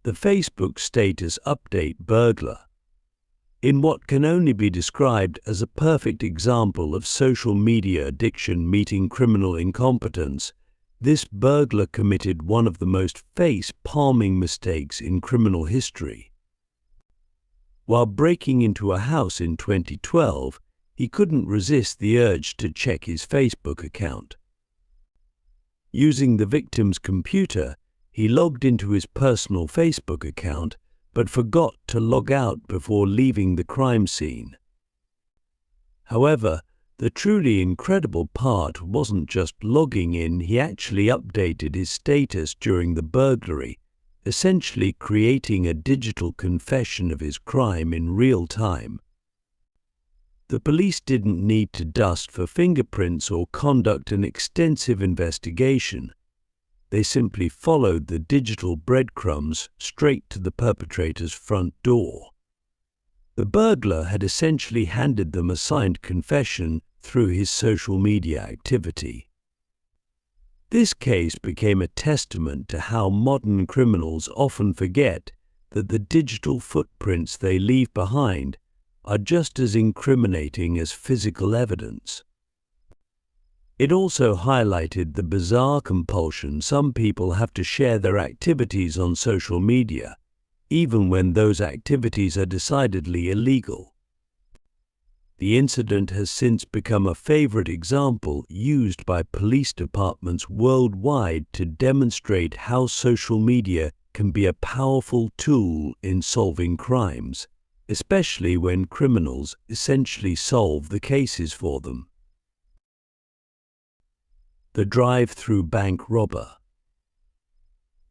the Facebook status update burglar. In what can only be described as a perfect example of social media addiction meeting criminal incompetence, this burglar committed one of the most face-palming mistakes in criminal history. While breaking into a house in 2012, he couldn't resist the urge to check his Facebook account. Using the victim's computer, he logged into his personal Facebook account but forgot to log out before leaving the crime scene. However, the truly incredible part wasn't just logging in, he actually updated his status during the burglary, essentially creating a digital confession of his crime in real time. The police didn't need to dust for fingerprints or conduct an extensive investigation. They simply followed the digital breadcrumbs straight to the perpetrator's front door. The burglar had essentially handed them a signed confession through his social media activity. This case became a testament to how modern criminals often forget that the digital footprints they leave behind are just as incriminating as physical evidence. It also highlighted the bizarre compulsion some people have to share their activities on social media, even when those activities are decidedly illegal. The incident has since become a favorite example used by police departments worldwide to demonstrate how social media can be a powerful tool in solving crimes, especially when criminals essentially solve the cases for them. The drive-through bank robber.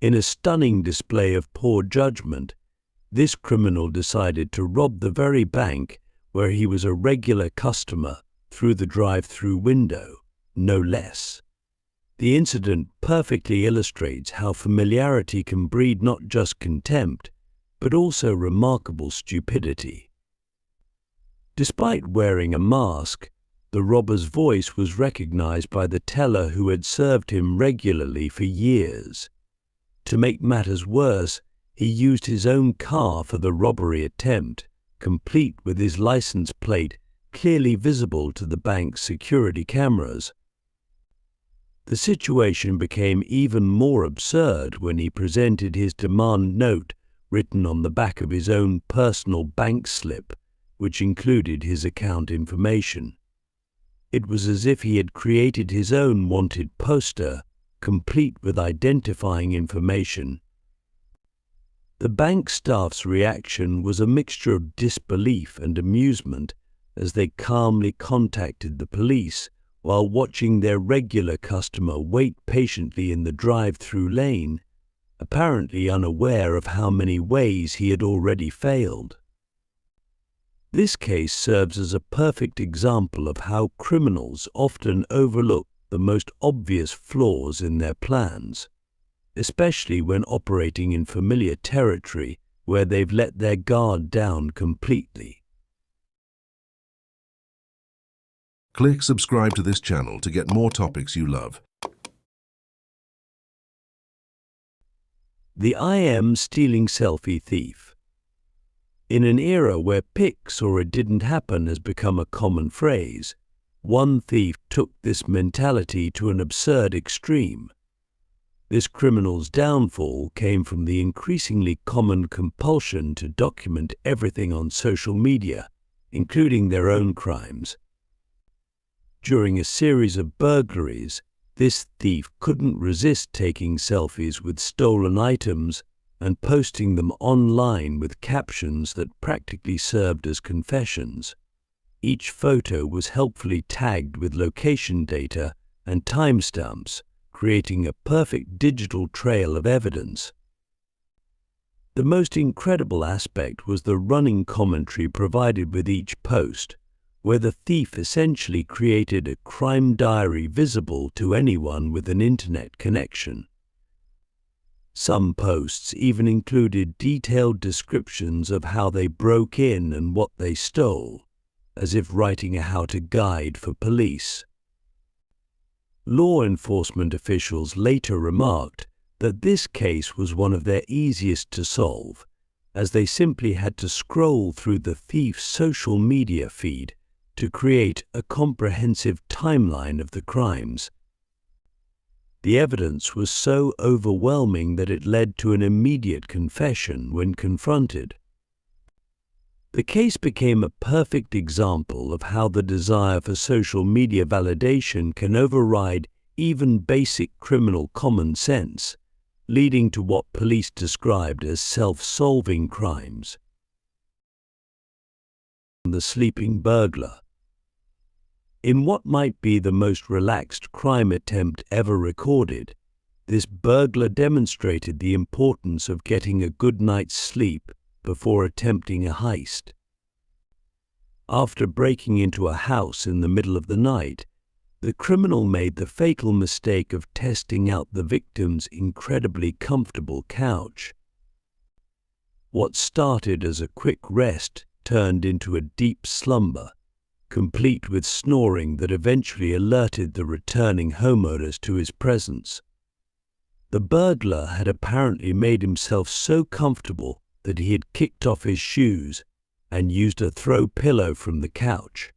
In a stunning display of poor judgment, this criminal decided to rob the very bank where he was a regular customer through the drive-through window, no less. The incident perfectly illustrates how familiarity can breed not just contempt, but also remarkable stupidity. Despite wearing a mask, the robber's voice was recognized by the teller who had served him regularly for years. To make matters worse, he used his own car for the robbery attempt, complete with his license plate clearly visible to the bank's security cameras. The situation became even more absurd when he presented his demand note written on the back of his own personal bank slip, which included his account information. It was as if he had created his own wanted poster, complete with identifying information. The bank staff's reaction was a mixture of disbelief and amusement as they calmly contacted the police while watching their regular customer wait patiently in the drive-through lane, apparently unaware of how many ways he had already failed. This case serves as a perfect example of how criminals often overlook the most obvious flaws in their plans, especially when operating in familiar territory where they've let their guard down completely. Click subscribe to this channel to get more topics you love. The I am stealing selfie thief. In an era where "pics or it didn't happen" has become a common phrase, one thief took this mentality to an absurd extreme. This criminal's downfall came from the increasingly common compulsion to document everything on social media, including their own crimes. During a series of burglaries, this thief couldn't resist taking selfies with stolen items and posting them online with captions that practically served as confessions. Each photo was helpfully tagged with location data and timestamps, creating a perfect digital trail of evidence. The most incredible aspect was the running commentary provided with each post, where the thief essentially created a crime diary visible to anyone with an internet connection. Some posts even included detailed descriptions of how they broke in and what they stole, as if writing a how-to guide for police. Law enforcement officials later remarked that this case was one of their easiest to solve, as they simply had to scroll through the thief's social media feed to create a comprehensive timeline of the crimes. The evidence was so overwhelming that it led to an immediate confession when confronted. The case became a perfect example of how the desire for social media validation can override even basic criminal common sense, leading to what police described as self-solving crimes. The sleeping burglar. In what might be the most relaxed crime attempt ever recorded, this burglar demonstrated the importance of getting a good night's sleep before attempting a heist. After breaking into a house in the middle of the night, the criminal made the fatal mistake of testing out the victim's incredibly comfortable couch. What started as a quick rest turned into a deep slumber, complete with snoring that eventually alerted the returning homeowners to his presence. The burglar had apparently made himself so comfortable that he had kicked off his shoes and used a throw pillow from the couch.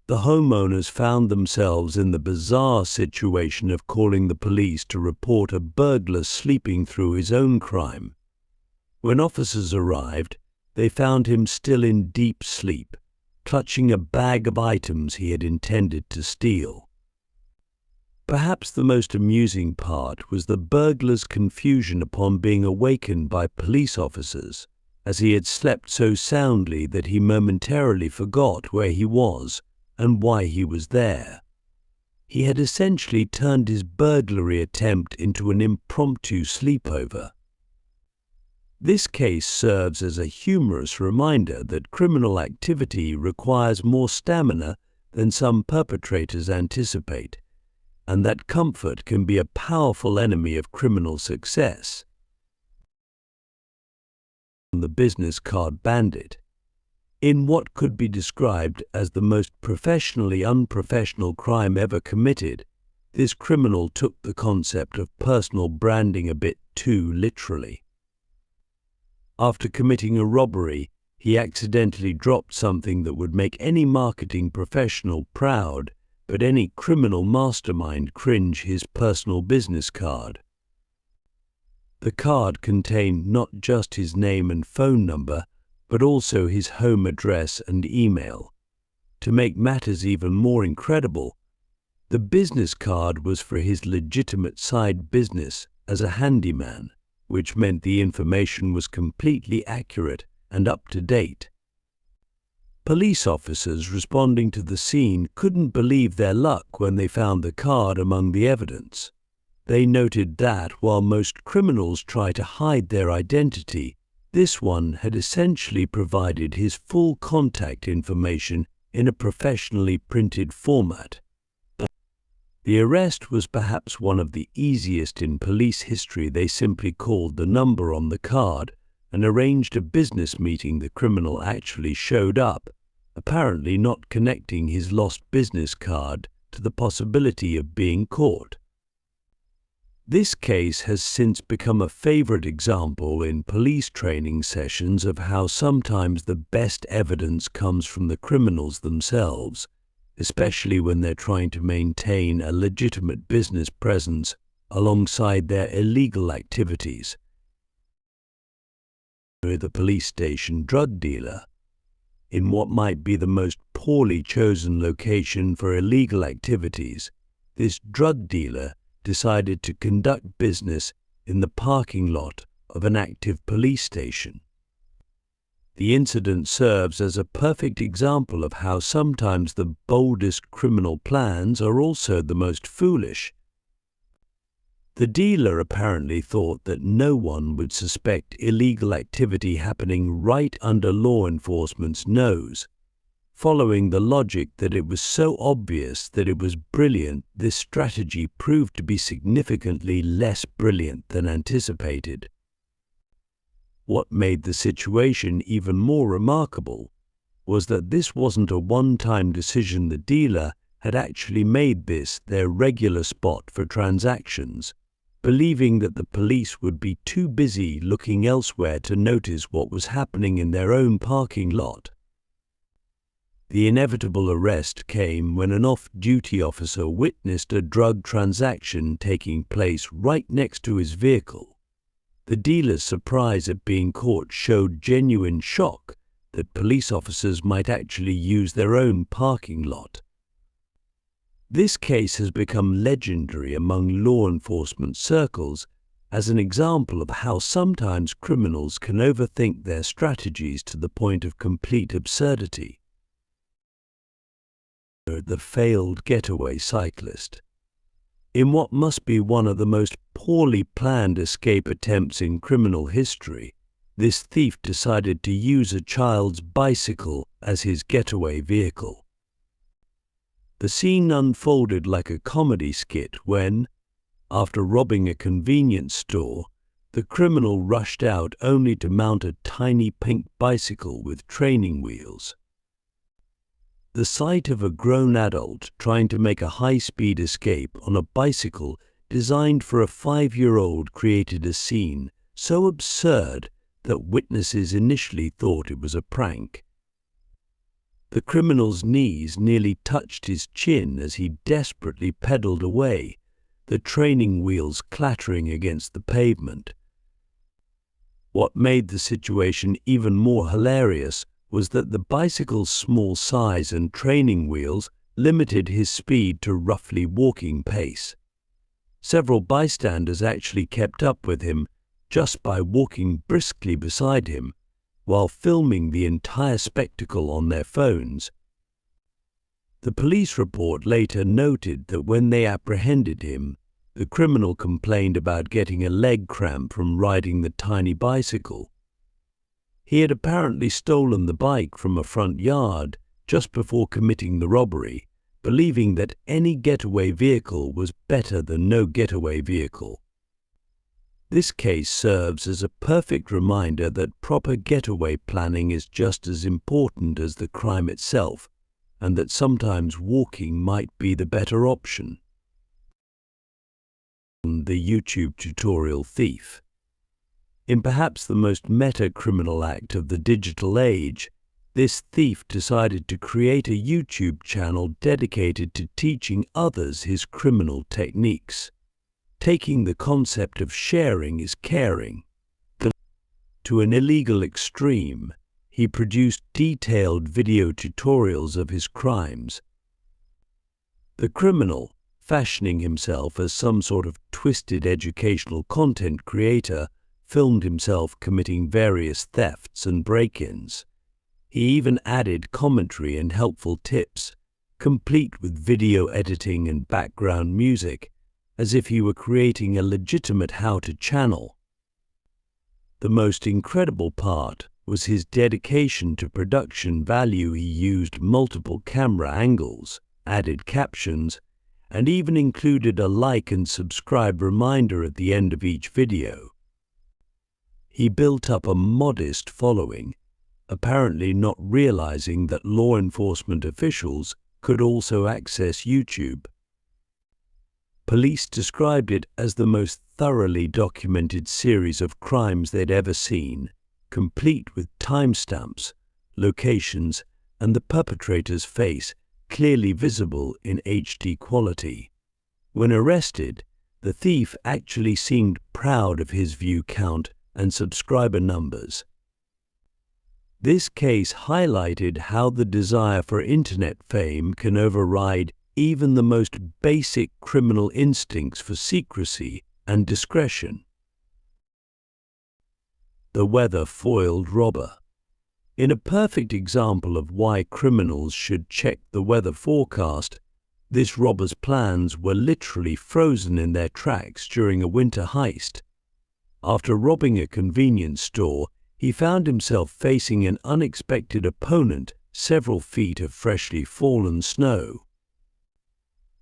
The homeowners found themselves in the bizarre situation of calling the police to report a burglar sleeping through his own crime. When officers arrived, they found him still in deep sleep, clutching a bag of items he had intended to steal. Perhaps the most amusing part was the burglar's confusion upon being awakened by police officers, as he had slept so soundly that he momentarily forgot where he was and why he was there. He had essentially turned his burglary attempt into an impromptu sleepover. This case serves as a humorous reminder that criminal activity requires more stamina than some perpetrators anticipate, and that comfort can be a powerful enemy of criminal success. The business card bandit. In what could be described as the most professionally unprofessional crime ever committed, this criminal took the concept of personal branding a bit too literally. After committing a robbery, he accidentally dropped something that would make any marketing professional proud, but any criminal mastermind cringe: his personal business card. The card contained not just his name and phone number, but also his home address and email. To make matters even more incredible, the business card was for his legitimate side business as a handyman, which meant the information was completely accurate and up to date. Police officers responding to the scene couldn't believe their luck when they found the card among the evidence. They noted that while most criminals try to hide their identity, this one had essentially provided his full contact information in a professionally printed format. The arrest was perhaps one of the easiest in police history. They simply called the number on the card and arranged a business meeting. The criminal actually showed up, apparently not connecting his lost business card to the possibility of being caught. This case has since become a favorite example in police training sessions of how sometimes the best evidence comes from the criminals themselves, especially when they're trying to maintain a legitimate business presence alongside their illegal activities. The police station drug dealer. In what might be the most poorly chosen location for illegal activities, this drug dealer decided to conduct business in the parking lot of an active police station. The incident serves as a perfect example of how sometimes the boldest criminal plans are also the most foolish. The dealer apparently thought that no one would suspect illegal activity happening right under law enforcement's nose. Following the logic that it was so obvious that it was brilliant, this strategy proved to be significantly less brilliant than anticipated. What made the situation even more remarkable was that this wasn't a one-time decision. The dealer had actually made this their regular spot for transactions, believing that the police would be too busy looking elsewhere to notice what was happening in their own parking lot. The inevitable arrest came when an off-duty officer witnessed a drug transaction taking place right next to his vehicle. The dealer's surprise at being caught showed genuine shock that police officers might actually use their own parking lot. This case has become legendary among law enforcement circles as an example of how sometimes criminals can overthink their strategies to the point of complete absurdity. The failed getaway cyclist. In what must be one of the most poorly planned escape attempts in criminal history, this thief decided to use a child's bicycle as his getaway vehicle. The scene unfolded like a comedy skit when, after robbing a convenience store, the criminal rushed out only to mount a tiny pink bicycle with training wheels. The sight of a grown adult trying to make a high-speed escape on a bicycle designed for a 5-year-old created a scene so absurd that witnesses initially thought it was a prank. The criminal's knees nearly touched his chin as he desperately pedaled away, the training wheels clattering against the pavement. What made the situation even more hilarious was that the bicycle's small size and training wheels limited his speed to roughly walking pace. Several bystanders actually kept up with him just by walking briskly beside him, while filming the entire spectacle on their phones. The police report later noted that when they apprehended him, the criminal complained about getting a leg cramp from riding the tiny bicycle. He had apparently stolen the bike from a front yard just before committing the robbery, believing that any getaway vehicle was better than no getaway vehicle. This case serves as a perfect reminder that proper getaway planning is just as important as the crime itself, and that sometimes walking might be the better option. The YouTube tutorial thief. In perhaps the most meta-criminal act of the digital age, this thief decided to create a YouTube channel dedicated to teaching others his criminal techniques. Taking the concept of sharing is caring to an illegal extreme, he produced detailed video tutorials of his crimes. The criminal, fashioning himself as some sort of twisted educational content creator, filmed himself committing various thefts and break-ins. He even added commentary and helpful tips, complete with video editing and background music, as if he were creating a legitimate how-to channel. The most incredible part was his dedication to production value. He used multiple camera angles, added captions, and even included a like and subscribe reminder at the end of each video. He built up a modest following, apparently not realizing that law enforcement officials could also access YouTube. Police described it as the most thoroughly documented series of crimes they'd ever seen, complete with timestamps, locations, and the perpetrator's face clearly visible in HD quality. When arrested, the thief actually seemed proud of his view count and subscriber numbers. This case highlighted how the desire for internet fame can override even the most basic criminal instincts for secrecy and discretion. The weather-foiled robber. In a perfect example of why criminals should check the weather forecast, this robber's plans were literally frozen in their tracks during a winter heist. After robbing a convenience store, he found himself facing an unexpected opponent several feet of freshly fallen snow.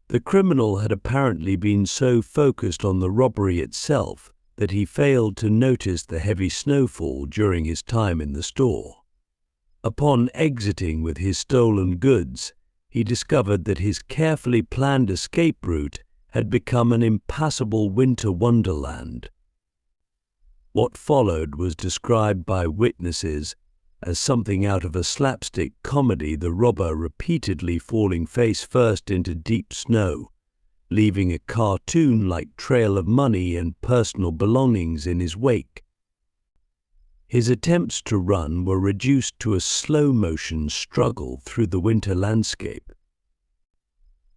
The criminal had apparently been so focused on the robbery itself that he failed to notice the heavy snowfall during his time in the store. Upon exiting with his stolen goods, he discovered that his carefully planned escape route had become an impassable winter wonderland. What followed was described by witnesses as something out of a slapstick comedy, the robber repeatedly falling face first into deep snow, leaving a cartoon-like trail of money and personal belongings in his wake. His attempts to run were reduced to a slow-motion struggle through the winter landscape.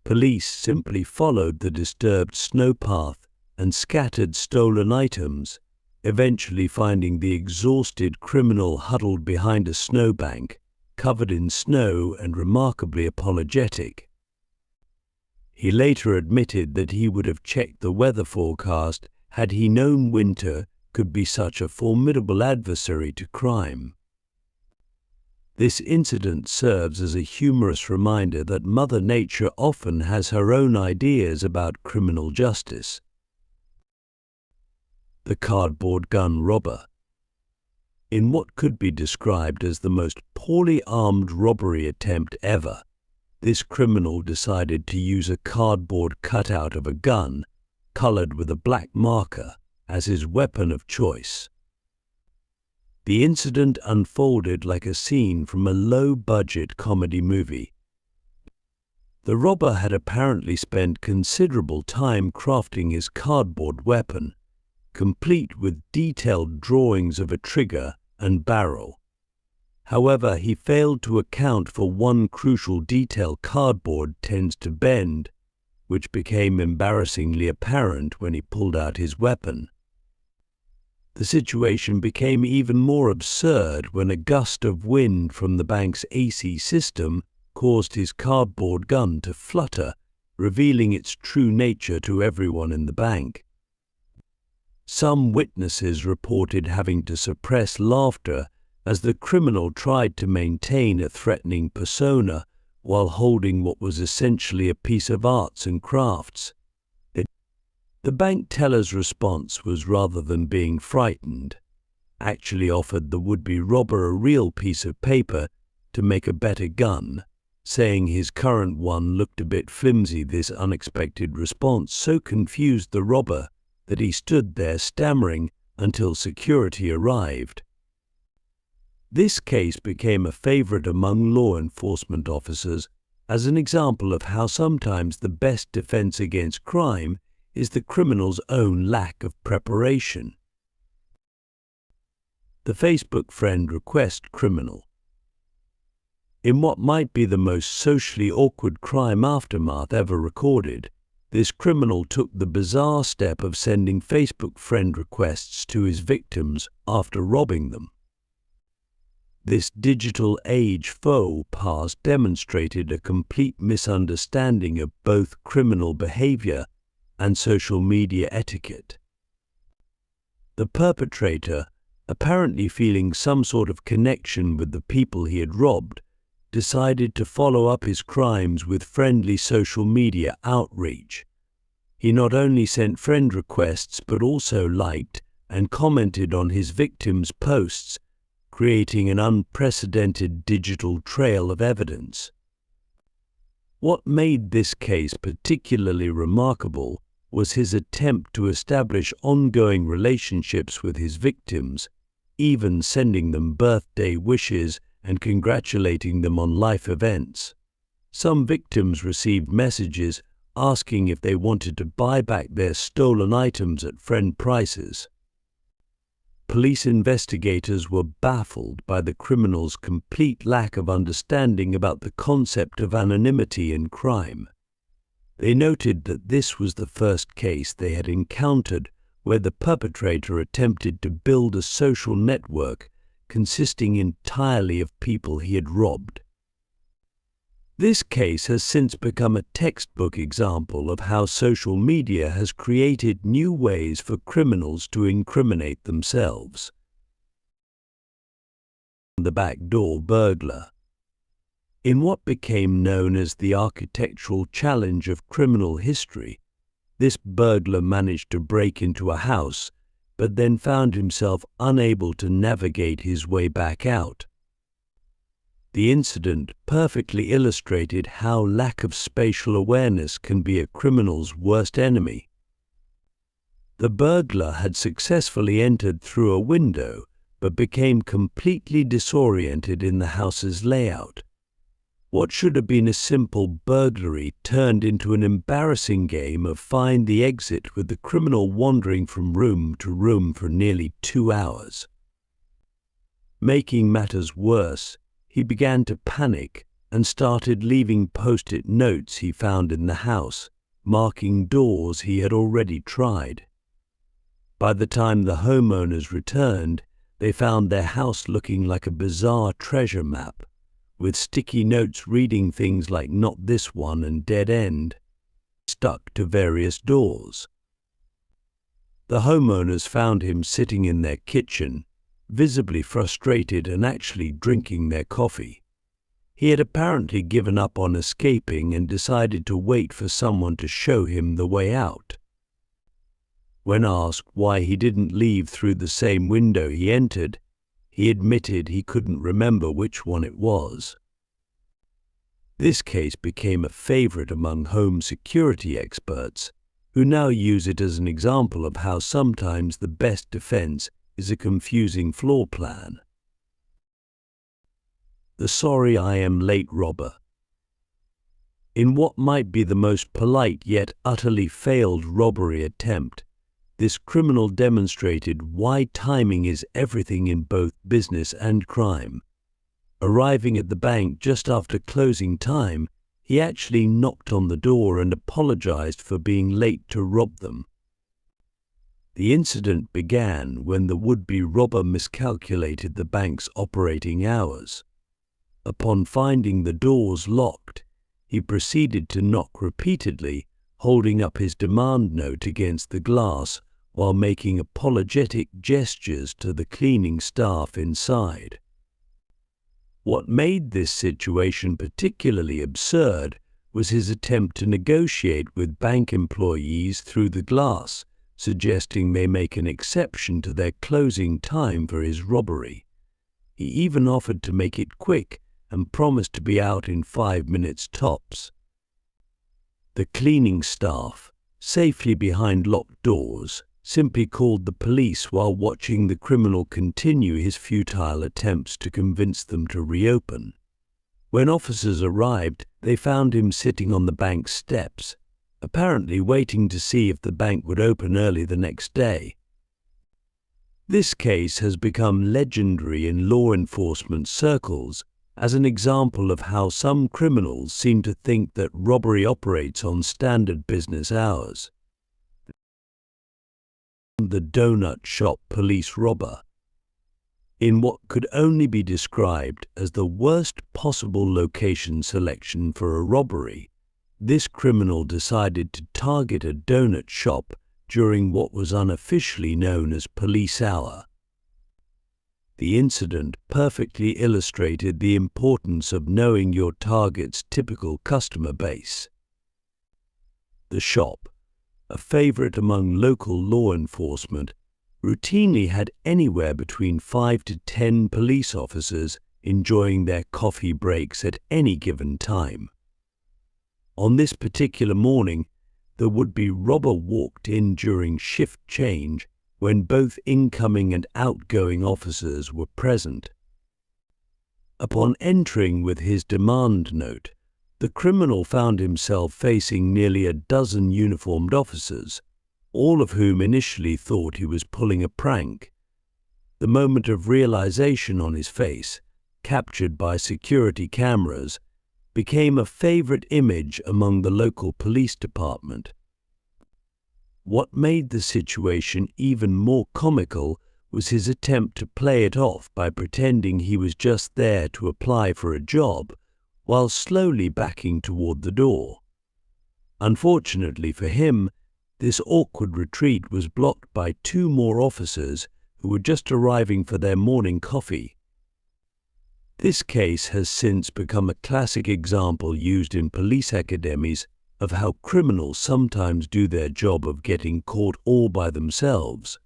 Police simply followed the disturbed snowpath and scattered stolen items, eventually finding the exhausted criminal huddled behind a snowbank, covered in snow and remarkably apologetic. He later admitted that he would have checked the weather forecast had he known winter could be such a formidable adversary to crime. This incident serves as a humorous reminder that Mother Nature often has her own ideas about criminal justice. The cardboard gun robber. In what could be described as the most poorly armed robbery attempt ever, this criminal decided to use a cardboard cutout of a gun, colored with a black marker, as his weapon of choice. The incident unfolded like a scene from a low-budget comedy movie. The robber had apparently spent considerable time crafting his cardboard weapon, complete with detailed drawings of a trigger and barrel. However, he failed to account for one crucial detail: cardboard tends to bend, which became embarrassingly apparent when he pulled out his weapon. The situation became even more absurd when a gust of wind from the bank's AC system caused his cardboard gun to flutter, revealing its true nature to everyone in the bank. Some witnesses reported having to suppress laughter as the criminal tried to maintain a threatening persona while holding what was essentially a piece of arts and crafts. The bank teller's response was, rather than being frightened, actually offered the would-be robber a real piece of paper to make a better gun, saying his current one looked a bit flimsy. This unexpected response so confused the robber that he stood there stammering until security arrived. This case became a favorite among law enforcement officers as an example of how sometimes the best defense against crime is the criminal's own lack of preparation. The Facebook friend request criminal. In what might be the most socially awkward crime aftermath ever recorded, this criminal took the bizarre step of sending Facebook friend requests to his victims after robbing them. This digital age faux pas demonstrated a complete misunderstanding of both criminal behavior and social media etiquette. The perpetrator, apparently feeling some sort of connection with the people he had robbed, decided to follow up his crimes with friendly social media outreach. He not only sent friend requests but also liked and commented on his victims' posts, creating an unprecedented digital trail of evidence. What made this case particularly remarkable was his attempt to establish ongoing relationships with his victims, even sending them birthday wishes and congratulating them on life events. Some victims received messages asking if they wanted to buy back their stolen items at friend prices. Police investigators were baffled by the criminal's complete lack of understanding about the concept of anonymity in crime. They noted that this was the first case they had encountered where the perpetrator attempted to build a social network consisting entirely of people he had robbed. This case has since become a textbook example of how social media has created new ways for criminals to incriminate themselves. The backdoor burglar. In what became known as the architectural challenge of criminal history, this burglar managed to break into a house, but then found himself unable to navigate his way back out. The incident perfectly illustrated how lack of spatial awareness can be a criminal's worst enemy. The burglar had successfully entered through a window, but became completely disoriented in the house's layout. What should have been a simple burglary turned into an embarrassing game of find the exit, with the criminal wandering from room to room for nearly 2 hours. Making matters worse, he began to panic and started leaving post-it notes he found in the house, marking doors he had already tried. By the time the homeowners returned, they found their house looking like a bizarre treasure map, with sticky notes reading things like "not this one" and "dead end" stuck to various doors. The homeowners found him sitting in their kitchen, visibly frustrated and actually drinking their coffee. He had apparently given up on escaping and decided to wait for someone to show him the way out. When asked why he didn't leave through the same window he entered, he admitted he couldn't remember which one it was. This case became a favorite among home security experts, who now use it as an example of how sometimes the best defense is a confusing floor plan. The "sorry I am late" robber. In what might be the most polite yet utterly failed robbery attempt, this criminal demonstrated why timing is everything in both business and crime. Arriving at the bank just after closing time, he actually knocked on the door and apologized for being late to rob them. The incident began when the would-be robber miscalculated the bank's operating hours. Upon finding the doors locked, he proceeded to knock repeatedly, holding up his demand note against the glass while making apologetic gestures to the cleaning staff inside. What made this situation particularly absurd was his attempt to negotiate with bank employees through the glass, suggesting they make an exception to their closing time for his robbery. He even offered to make it quick and promised to be out in 5 minutes tops. The cleaning staff, safely behind locked doors, simply called the police while watching the criminal continue his futile attempts to convince them to reopen. When officers arrived, they found him sitting on the bank's steps, apparently waiting to see if the bank would open early the next day. This case has become legendary in law enforcement circles as an example of how some criminals seem to think that robbery operates on standard business hours. The donut shop police robber. In what could only be described as the worst possible location selection for a robbery, this criminal decided to target a donut shop during what was unofficially known as police hour. The incident perfectly illustrated the importance of knowing your target's typical customer base. The shop, a favorite among local law enforcement, routinely had anywhere between 5 to 10 police officers enjoying their coffee breaks at any given time. On this particular morning, the would-be robber walked in during shift change when both incoming and outgoing officers were present. Upon entering with his demand note, the criminal found himself facing nearly a dozen uniformed officers, all of whom initially thought he was pulling a prank. The moment of realization on his face, captured by security cameras, became a favorite image among the local police department. What made the situation even more comical was his attempt to play it off by pretending he was just there to apply for a job, while slowly backing toward the door. Unfortunately for him, this awkward retreat was blocked by 2 more officers who were just arriving for their morning coffee. This case has since become a classic example used in police academies of how criminals sometimes do their job of getting caught all by themselves.